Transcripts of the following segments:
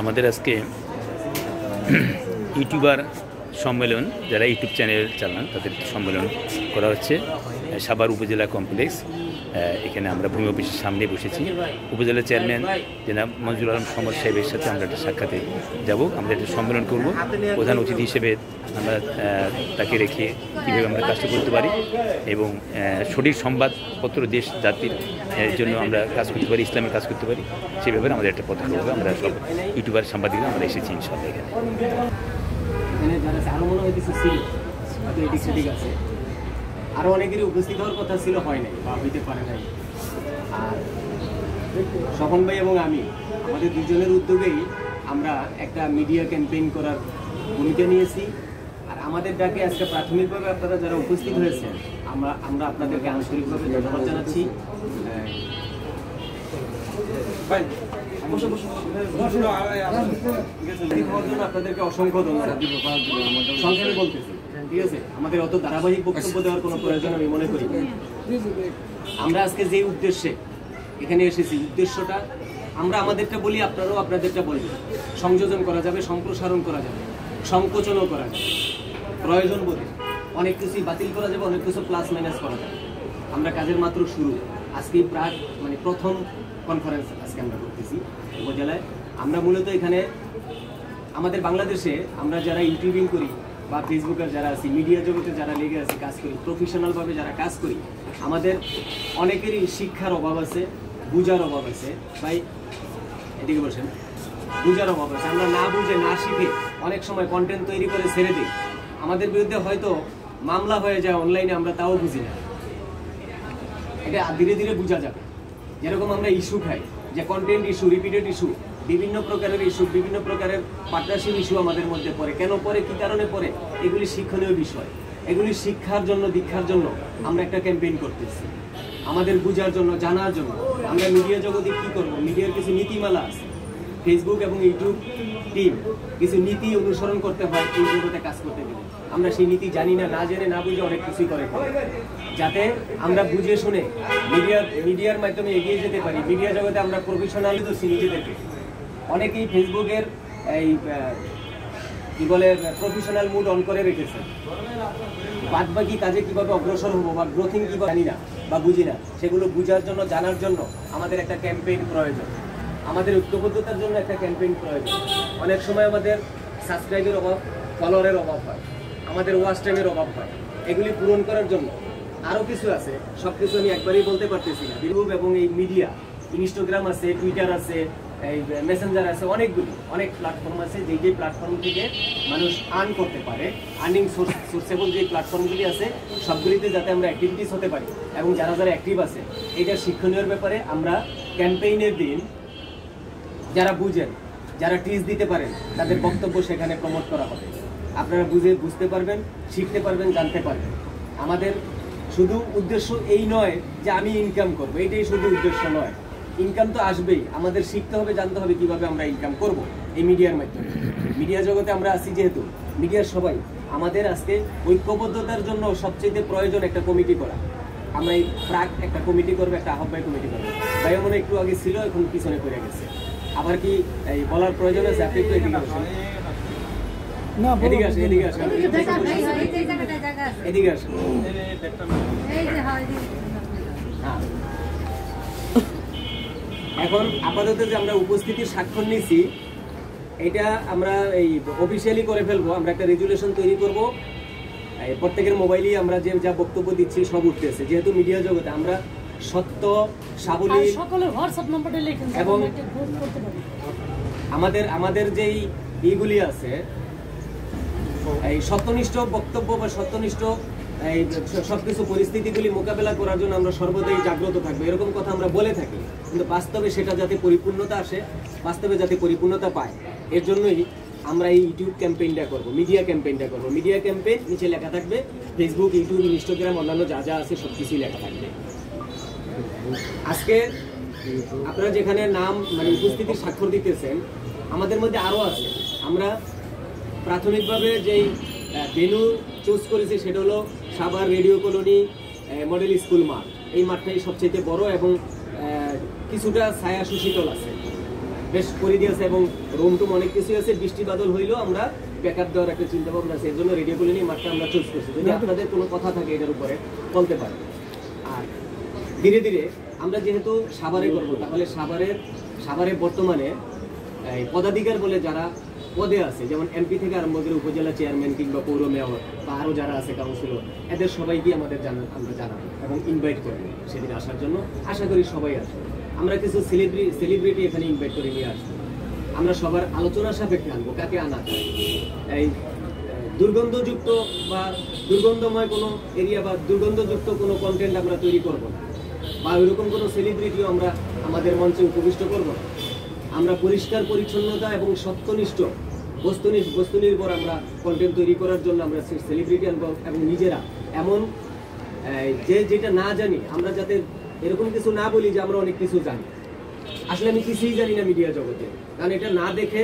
আমাদের আজকে ইউটিউবার সম্মেলন, যারা ইউটিউব চ্যানেল চালান তাদের সম্মেলন করা হচ্ছে সাভার উপজেলা কমপ্লেক্স। এখানে আমরা ভূমি অফিসের সামনে বসেছি। উপজেলা চেয়ারম্যান জনাব মঞ্জুর আলম সমর সাহেবের সাথে আমরা একটা সাক্ষাতে যাব। আমরা একটা সম্মেলন করব। প্রধান অতিথি হিসেবে আমরা তাকে রেখে কীভাবে আমরা কাজটা করতে পারি এবং সঠিক সংবাদপত্র দেশ জাতির জন্য আমরা কাজ করতে পারি, ইসলামের কাজ করতে পারি, সেই ব্যাপারে আমাদের একটা পদক্ষেপ হবে। আমরা সব ইউটিউবার সাংবাদিকরা আমরা এসেছি ইনশাআল্লাহ। এখানে আরো মনে হয় কিছু ছিল, ঠিক আছে, আরো অনেকেরই উপস্থিত হওয়ার কথা ছিল, হয় নাই বা হইতে পারে নাই। আর স্বপন ভাই এবং আমি আমাদের দুজনের উদ্যোগেই আমরা একটা মিডিয়া ক্যাম্পেইন করার ভূমিকা নিয়েছি। আর আমাদের ডাকে আজকে প্রাথমিকভাবে আপনারা যারা উপস্থিত হয়েছেন আমরা আপনাদেরকে আন্তরিকভাবে ধন্যবাদ জানাচ্ছি। আপনাদেরকে অসংখ্য ধন্যবাদ। সংক্ষেপে বলতেছি, ঠিক আছে, আমাদের অত ধারাবাহিক বক্তব্য দেওয়ার কোনো প্রয়োজন আমি মনে করি। আমরা আজকে যে উদ্দেশ্যে এখানে এসেছি, উদ্দেশ্যটা আমরা আমাদেরটা বলি, আপনারাও আপনাদেরটা বলবেন। সংযোজন করা যাবে, সম্প্রসারণ করা যাবে, সংকোচনও করা যাবে, প্রয়োজন বোধে অনেক কিছুই বাতিল করা যাবে, অনেক কিছু প্লাস মাইনাস করা যাবে। আমরা কাজের মাত্র শুরু। আজকে প্রথম কনফারেন্স আজকে আমরা করতেছি উপজেলায়। আমরা মূলত এখানে আমাদের বাংলাদেশে আমরা যারা ইউটিউবিং করি বা ফেসবুকের যারা আছি, মিডিয়া জগতে যারা লেগে আছি, কাজ করি, প্রফেশনালভাবে যারা কাজ করি, আমাদের অনেকেরই শিক্ষার অভাব আছে, বুঝার অভাব আছে। ভাই এদিকে বসেন, বুঝার অভাব আছে। আমরা না বুঝে না শিখে অনেক সময় কন্টেন্ট তৈরি করে ছেড়ে দিই। আমাদের বিরুদ্ধে হয়তো মামলা হয়ে যায় অনলাইনে, আমরা তাও বুঝি না। এটা ধীরে ধীরে বোঝা যাবে। যেরকম আমরা ইস্যু খাই, যে কন্টেন্ট ইস্যু, রিপিটেড ইস্যু, বিভিন্ন প্রকারের ইস্যু, বিভিন্ন প্রকারের পার্টনারশিপ ইস্যু আমাদের মধ্যে পড়ে। কেন পড়ে, কী কারণে পড়ে, এগুলি শিক্ষণীয় বিষয়। এগুলি শিক্ষার জন্য, দীক্ষার জন্য আমরা একটা ক্যাম্পেইন করতেছি, আমাদের বোঝার জন্য, জানার জন্য। আমরা মিডিয়া জগতে কী করবো, মিডিয়ার কিছু নীতিমালা আছে। ফেসবুক এবং ইউটিউব টিম কিছু নীতি অনুসরণ করতে হয় এই জগতে কাজ করতে গেলে। আমরা সেই নীতি জানি না, না জেনে না বুঝে অনেক কিছুই করে, যাতে আমরা বুঝে শুনে মিডিয়ার মাধ্যমে এগিয়ে যেতে পারি। মিডিয়া জগতে আমরা প্রফেশনালি দোষী নিজেদেরকে। অনেকেই ফেসবুকের এই কী বলে প্রফেশনাল মুড অন করে রেখেছে। বাদ বাকি কাজে কীভাবে অগ্রসর হবো বা গ্রোথিং কীভাবে জানি না বা বুঝি না, সেগুলো বুঝার জন্য, জানার জন্য আমাদের একটা ক্যাম্পেইন প্রয়োজন। আমাদের ঐক্যবদ্ধতার জন্য একটা ক্যাম্পেইন প্রয়োজন। অনেক সময় আমাদের সাবস্ক্রাইবের অভাব, ফলোয়ারের অভাব হয়, আমাদের ওয়াচ টাইমের অভাব হয়। এগুলি পূরণ করার জন্য আরও কিছু আছে, সব কিছু আমি একবারেই বলতে পারতেছি না। ইউটিউব এবং এই মিডিয়া, ইনস্টাগ্রাম আছে, টুইটার আছে, এই মেসেঞ্জার আছে, অনেক প্ল্যাটফর্ম আছে, যেই প্ল্যাটফর্ম থেকে মানুষ আর্ন করতে পারে। আর্নিং সোর্সেবল যে প্ল্যাটফর্মগুলি আছে সবগুলিতে যাতে আমরা অ্যাক্টিভিটিস হতে পারি এবং যারা অ্যাক্টিভ আছে, এটা শিক্ষণীয় ব্যাপারে আমরা ক্যাম্পেইনের দিন যারা বুঝেন, যারা টিচ দিতে পারেন, তাদের বক্তব্য সেখানে প্রমোট করা হবে। আপনারা বুঝতে পারবেন, শিখতে পারবেন, জানতে পারবেন। আমাদের শুধু উদ্দেশ্য এই নয় যে আমি ইনকাম করবো, এটাই শুধু উদ্দেশ্য নয়। ইনকাম তো আসবেই, আমাদের শিখতে হবে, জানতে হবে কীভাবে আমরা ইনকাম করব এই মিডিয়ার মাধ্যমে। মিডিয়া জগতে আমরা আছি যেহেতু, মিডিয়ার সবাই আমাদের আজকে ঐক্যবদ্ধতার জন্য সবচেয়ে প্রয়োজন একটা কমিটি করা। আমরা এই একটা কমিটি করবো, একটা আহ্বায়ক কমিটি করবো। ভাই মনে একটু আগে ছিল, এখন পিছনে পড়ে গেছে। আবার কি এই বলার প্রয়োজন আছে? আপনি একটু এদিকে আসেন, এদিকে আসেন, এদিকে আসেন, এদিকে আসেন। হ্যাঁ, এখন আপাতত যে আমরা উপস্থিতির স্বাক্ষর নিয়েছি, এটা আমরা এই অফিসিয়ালি করে ফেলবো। আমরা একটা রেজুলেশন তৈরি করব। প্রত্যেকের মোবাইলেই আমরা যে যা বক্তব্য দিচ্ছি সব উঠতেছে। যেহেতু মিডিয়া জগতে আমরা সত্য, সাবলীল এবং আমাদের যেই ইগুলি আছে, এই সত্যনিষ্ঠ বক্তব্য বা সত্যনিষ্ঠ এই সবকিছু পরিস্থিতিগুলি মোকাবেলা করার জন্য আমরা সর্বদাই জাগ্রত থাকবো, এরকম কথা আমরা বলে থাকি। কিন্তু বাস্তবে সেটা যাতে পরিপূর্ণতা আসে, বাস্তবে যাতে পরিপূর্ণতা পায়, এর জন্যই আমরা এই ইউটিউব ক্যাম্পেইনটা করব, মিডিয়া ক্যাম্পেইনটা করব। মিডিয়া ক্যাম্পেইন নিচে লেখা থাকবে ফেসবুক, ইউটিউব, ইনস্টাগ্রাম, অন্যান্য যা যা আছে সব কিছুই লেখা থাকবে। আজকে আপনারা যেখানে নাম উপস্থিতির স্বাক্ষর দিতেছেন, আমাদের মধ্যে আরও আছে। আমরা প্রাথমিকভাবে যেই ভেন্যু চুজ করেছি সেটা হলো Savar radio colony model school মাঠ। এই মাঠটাই সবচেয়ে বড় এবং কিছুটা ছায়া সুশীতল আছে, বেশ পরিধি আছে এবং রুম টুম অনেক কিছু আছে। বৃষ্টি বাদল হইলেও আমরা ব্যাকআপ দেওয়ার একটা চিন্তা ভাবনা আছে, এর জন্য রেডিও কলোনি মাঠটা আমরা চুজ করছি। যদি আপনাদের কোনো কথা থাকে এটার উপরে বলতে পারেন। আর ধীরে ধীরে আমরা যেহেতু সাভারে করব, তাহলে সাভারে বর্তমানে পদাধিকার বলে যারা পদে আছে, যেমন এমপি থেকে আরম্ভ করে উপজেলা চেয়ারম্যান কিংবা পৌর মেয়র বা আরও যারা আছে কাউন্সিলর, এদের সবাইকে আমরা জানাবো এবং ইনভাইট করবো সেদিন আসার জন্য। আশা করি সবাই আসবে। আমরা কিছু সেলিব্রিটি এখানে ইনভাইট করে নিয়ে আসবো। আমরা সবার আলোচনা সাপেক্ষে আনবো কাকে আনা যায়। এই দুর্গন্ধযুক্ত বা দুর্গন্ধময় কোনো এরিয়া বা দুর্গন্ধযুক্ত কোনো কন্টেন্ট আমরা তৈরি করবো না, বা ওইরকম কোনো সেলিব্রিটিও আমরা আমাদের মঞ্চে উপবিষ্ট করবো না। আমরা পরিষ্কার পরিচ্ছন্নতা এবং সত্যনিষ্ঠ বস্তু নির্ভর আমরা কন্টেন্ট তৈরি করার জন্য আমরা সেলিব্রিটি আনবো এবং নিজেরা এমন যেটা না জানি আমরা যাতে এরকম কিছু না বলি যে আমরা অনেক কিছু জানি। আসলে আমি কিছুই জানি না মিডিয়া জগতে, কারণ এটা না দেখে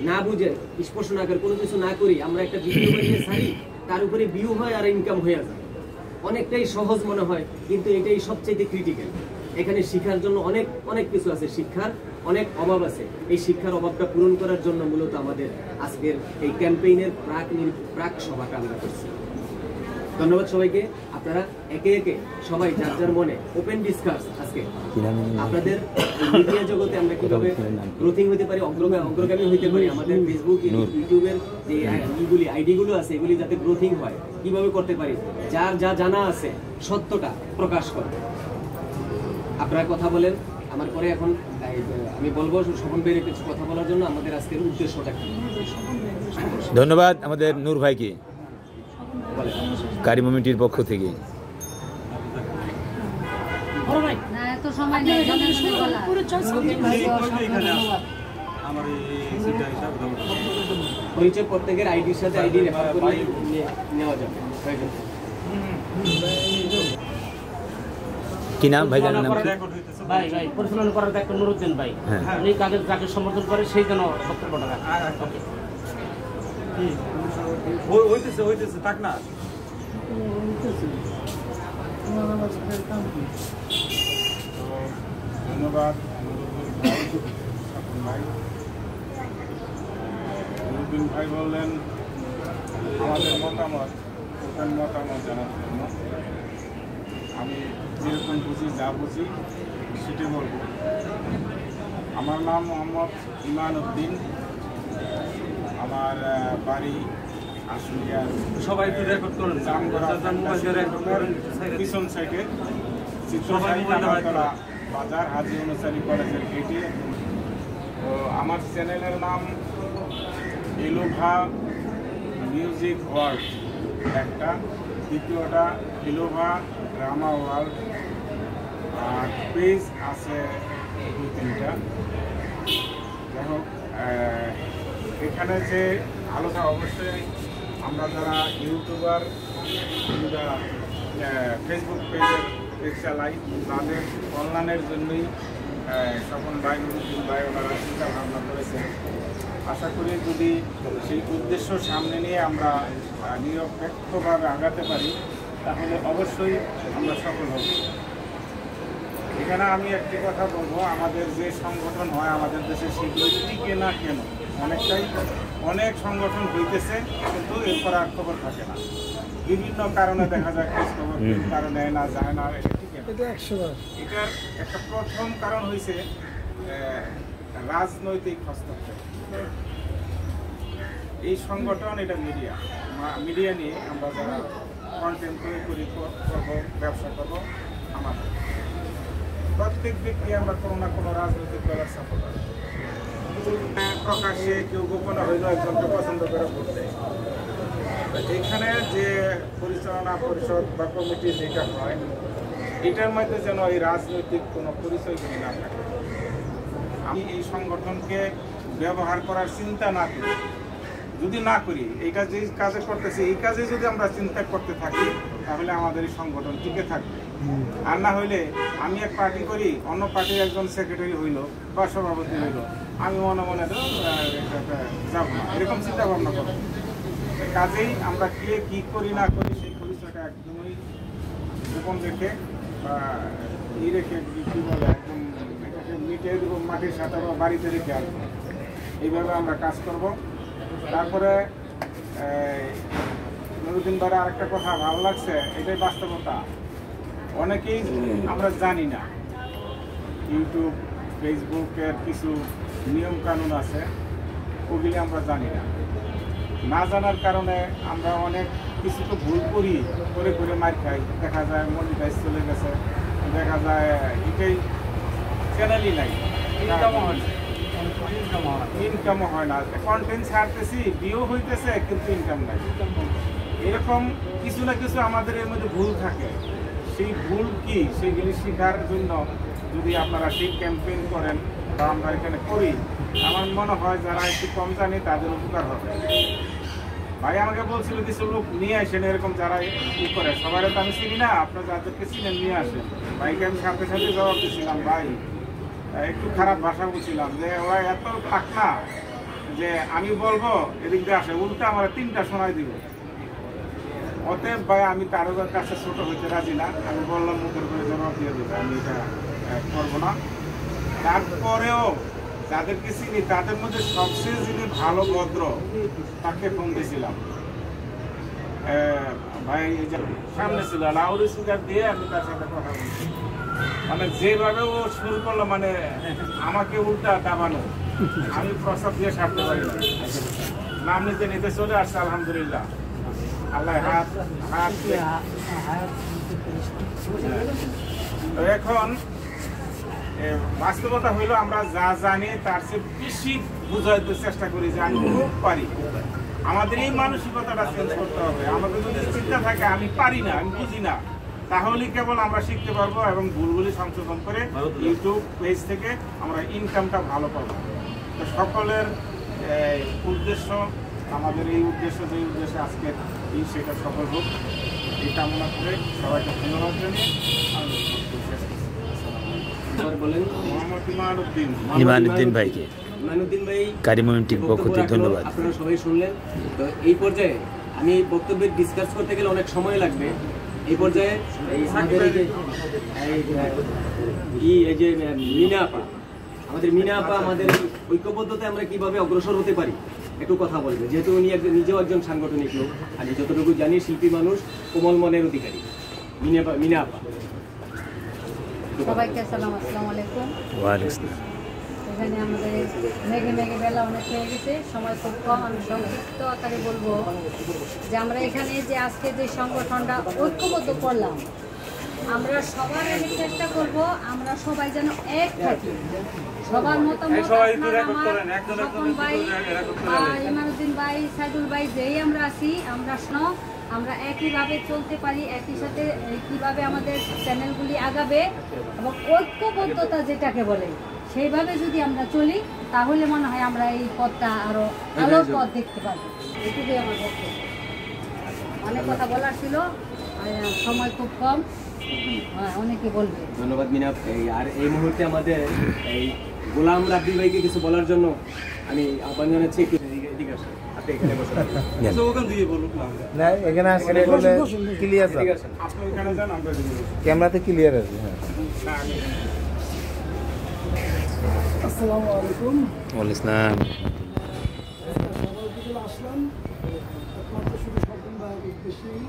না বুঝে স্পর্শ না করে কোনো কিছু না করি আমরা একটা ভিডিও বানিয়ে ছাড়ি, তার উপরে ভিউ হয় আর ইনকাম হয়ে যায়। অনেকটাই সহজ মনে হয়, কিন্তু এটাই সবচেয়ে ক্রিটিক্যাল। এখানে শিক্ষার জন্য অনেক অনেক কিছু আছে, শিক্ষার অনেক অভাব আছে। এই শিক্ষার অভাবটা পূরণ করার জন্য মূলত আমাদের আজকের এই ক্যাম্পেইনের প্রাক সভাটা আমরা করছি। ধন্যবাদ সবাইকে। আপনারা একে একে সবাই যার যার মনে ওপেন ডিসকাস আজকে আপনাদের মিডিয়া জগতে আমরা কিভাবে গ্রোথিং হতে পারি, অগ্রগামী হতে পারি, আমাদের ফেসবুক ইউটিউবের যে আইডিগুলো আছে এগুলি যাতে গ্রোথিং হয় কিভাবে করতে পারি, যার যা জানা আছে সত্যটা প্রকাশ করে। আপনারা কথা বলেন আমার পরে। এখন আমি বলবো স্বপন ভাইয়ের কিছু কথা বলার জন্য। আমাদের আজকের উদ্দেশ্যটা কি? ধন্যবাদ আমাদের নূর ভাইকে কারি কমিটির পক্ষ থেকে। পরিচয় প্রত্যেকের আইডির সাথে আইডি রেফার করে নেওয়া যাবে। কি নাম ভাই? জানেন নাম? ভাই পরিচালনা করার দায়িত্ব নুরুদ্দিন ভাই। উনি যাকে সমর্থন করে সেই জন্য 70 টাকা। হইতেছে থাক না। ধন্যবাদ নুরুদ্দিন ভাই বললেন আমাদের মতামত জানার জন্য। আমি যেরকম বুঝি যা বুঝি সেটি বলব। আমার নাম মোহাম্মদ ইমান উদ্দিন, আমার বাড়ি আশুলিয়ার সবাই একটু রেকর্ড করেন, পিছন সাইডে বাজার হাজি অনুসারী কলেজের গেটে। তো আমার চ্যানেলের নাম ইলোভা মিউজিক ওয়ার্ল্ড একটা, দ্বিতীয়টা ইলোভা ড্রামা ওয়ার্ল্ড, আর পেজ আছে 2-3টা। যাই হোক, এখানে যে আলোচনা অবশ্যই আমরা যারা ইউটিউবার কিংবা ফেসবুক পেজের পেজ চালাই তাদের কল্যাণের জন্যই স্বপন ভাই নুরুদ্দিন ভাই ওনারা চিন্তা ভাবনা করেছেন। আশা করি যদি সেই উদ্দেশ্য সামনে নিয়ে আমরা নিরপেক্ষভাবে আগাতে পারি তাহলে অবশ্যই আমরা সফল হব। এখানে আমি একটি কথা বলবো, আমাদের যে সংগঠন হয় আমাদের দেশে সেগুলো টিকে না কেন? অনেক সংগঠন হইতেছে কিন্তু এরপর আর খবর থাকে না, বিভিন্ন কারণে দেখা যায় খোঁজ খবর কারণে না যায় না। এটার একটা প্রথম কারণ হয়েছে রাজনৈতিক হস্তক্ষেপ। এই সংগঠন এটা মিডিয়া নিয়ে আমরা যারা কন্টেন্ট তৈরি করবো, ব্যবসা করবো, আমাদের প্রত্যেক ব্যক্তি আমরা কোনো না কোনো রাজনৈতিক দলের সাপোর্টার। প্রকাশ্যে কেউ গোপনে হইল একজনকে পছন্দ করে ভোট দেয়। এখানে যে পরিচালনা পরিষদ বা কমিটি যেটা হয় এটার মধ্যে যেন এই রাজনৈতিক কোনো পরিচয় না থাকে। আমি এই সংগঠনকে ব্যবহার করার চিন্তা না করি, যদি না করি এইটা যে কাজে করতেছি এই কাজে যদি আমরা চিন্তা করতে থাকি তাহলে আমাদের এই সংগঠন টিকে থাকবে। আর না হইলে আমি এক পার্টি করি, অন্য পার্টির একজন সেক্রেটারি হইল বা সভাপতি হইল, আমি মনে মনে যাব না, এরকম চিন্তা ভাবনা করবো। কাজেই আমরা কে কি করি না করি সেই পরিচয়টা একদমই গোপন রেখে বা রেখে কি বলে একদম এটাকে মিটিয়ে দেবো মাটির সাথে বা বাড়িতে রেখে আসবো, এইভাবে আমরা কাজ করব। তারপরে নুরুদ্দিন ভাইয়ের আরেকটা কথা ভালো লাগছে, এটাই বাস্তবতা। অনেকেই আমরা জানি না ইউটিউব ফেসবুকের কিছু নিয়ম কানুন আছে, ওগুলি আমরা জানি না। না জানার কারণে আমরা অনেক কিছু তো ভুল করি, করে করে মার খাই। দেখা যায় মনিটাইজ চলে গেছে, দেখা যায় এটাই চ্যানেলই নাই, ইনকামও হয় না, কন্টেন্ট ছাড়তেছি, ভিউ হইতেছে কিন্তু ইনকাম নাই। এরকম কিছু না কিছু আমাদের এর মধ্যে ভুল থাকে। সেই ভুল কি সেগুলি শেখার জন্য যদি আপনারা সেই ক্যাম্পেইন করেন বা আমরা এখানে করি, আমার মনে হয় যারা একটু কম জানে তাদের উপকার হবে। ভাই আমাকে বলছিল কিছু লোক নিয়ে আসেন এরকম যারা ই করে, সবাই তো আমি চিনি না, আপনার যাদেরকে চিনেন নিয়ে আসেন। ভাইকে আমি সাথে সাথে জবাব দিয়েছিলাম, ভাই একটু খারাপ ভাষা বলছিলাম যে ওরা এত পাকনা যে আমি বলবো এদিক দিয়ে আসে, উল্টা আমার 3টা শোনায় দিব। অতএব ভাই আমি কারো কাছে ছোট হইতে রাজি না, আমি বললাম মুখের করে জবাব দিয়ে দেবো, আমি এটা করবো না। তারপরেও যাদেরকে চিনি তাদের মধ্যে সবচেয়ে যিনি ভালো ভদ্র তাকে ফোন দিয়েছিলাম। ভাই সামনে ছিল লাউড স্পিকার দিয়ে আমি তার সাথে কথা বলছি, মানে যেভাবে ও শুরু করলো, মানে আমাকে উল্টা দাবানো, আমি প্রস্তাব দিয়ে সারতে পারি না। নাম নিতে নিতে চলে আসছে আলহামদুলিল্লাহ, আল্লাহ হাত এখন বাস্তবতা হইলো আমরা যা জানি তার চেয়ে বেশি বুঝাইতে চেষ্টা করি যে আমি খুব পারি। আমাদের এই মানসিকতাটা চেঞ্জ করতে হবে। আমাদের যদি চিন্তা থাকে আমি পারি না, আমি বুঝি না, তাহলে কেবল আমরা শিখতে পারবো এবং ভুলগুলি সংশোধন করে ইউটিউব পেজ থেকে আমরা ইনকামটা ভালো পাবো। তো সকলের উদ্দেশ্য, আমাদের এই উদ্দেশ্য, যে উদ্দেশ্যে আজকের এই সেটা সফল হোক এই কামনা করে সবাইকে ধন্যবাদ জানিয়ে আমি শেষ করছি। বলেন মোহাম্মদ ইমানুদ্দিন ভাইকে, ইমানুদ্দিন ভাই কারিমুন টিম পক্ষ থেকে ধন্যবাদ। আপনারা সবাই শুনলেন। তো এই পর্যায়ে আমি বক্তব্য ডিসকাস করতে গেলে অনেক সময় লাগবে। এই পর্যায়ে আমাদের এই যে মিনা আপা, আমাদের মিনা আপা আমাদের ঐক্যবদ্ধতায় আমরা কিভাবে অগ্রসর হতে পারি একটু কথা বলবে, যেহেতু উনি নিজেও একজন সাংগঠনিক লোক। আমি যতটুকু জানি শিল্পী মানুষ, কোমল মনের অধিকারী। মিনা আপা, সবাইকে আসসালামু আলাইকুম। ওয়ালাইকুম আসসালাম। এখানে আমাদের মেঘে মেঘে বেলা অনেক হয়ে গেছে, সময় খুব কম। আমি সংক্ষিপ্ত আকারে বলবো যে আমরা এখানে যে আজকে যে সংগঠনটা ঐক্যবদ্ধ করলাম, আমরা সবার আগে চেষ্টা করব আমরা সবাই যেন এক থাকি। সবার মতামত স্বপন ভাই, ইমানুদ্দিন ভাই, সাইদুল ভাই, যেই আমরা আছি, আমরা একইভাবে চলতে পারি, একই সাথে কীভাবে আমাদের চ্যানেলগুলি আগাবে এবং ঐক্যবদ্ধতা যেটাকে বলে সেইভাবে যদি আমরা চলি, তাহলে মনে হয় আমরা এই পথটা আরো আলোর পথ দেখতে পাবো। এটুকুই আমার বক্তব্য। অনেক কথা বলার ছিল, সময় খুব কম, অনেকে বলবে। ধন্যবাদ মিনা। আর এই মুহূর্তে আমাদের এই গোলাম রাব্বি ভাইকে কিছু বলার জন্য আমি আহ্বান জানাচ্ছি। এদিকে আসুন, আপনি এখানে বসুন। না, এখানে আসলে ক্লিয়ার, আপনি ওখানে যান, আমরা ক্যামেরাতে ক্লিয়ার আছে। হ্যাঁ, আসসালামু আলাইকুম। ওয়ালাইকুম আসসালাম। সবাই আসলাম একমাত্র শুধু স্বপন ভাইয়ের উদ্দেশ্যেই।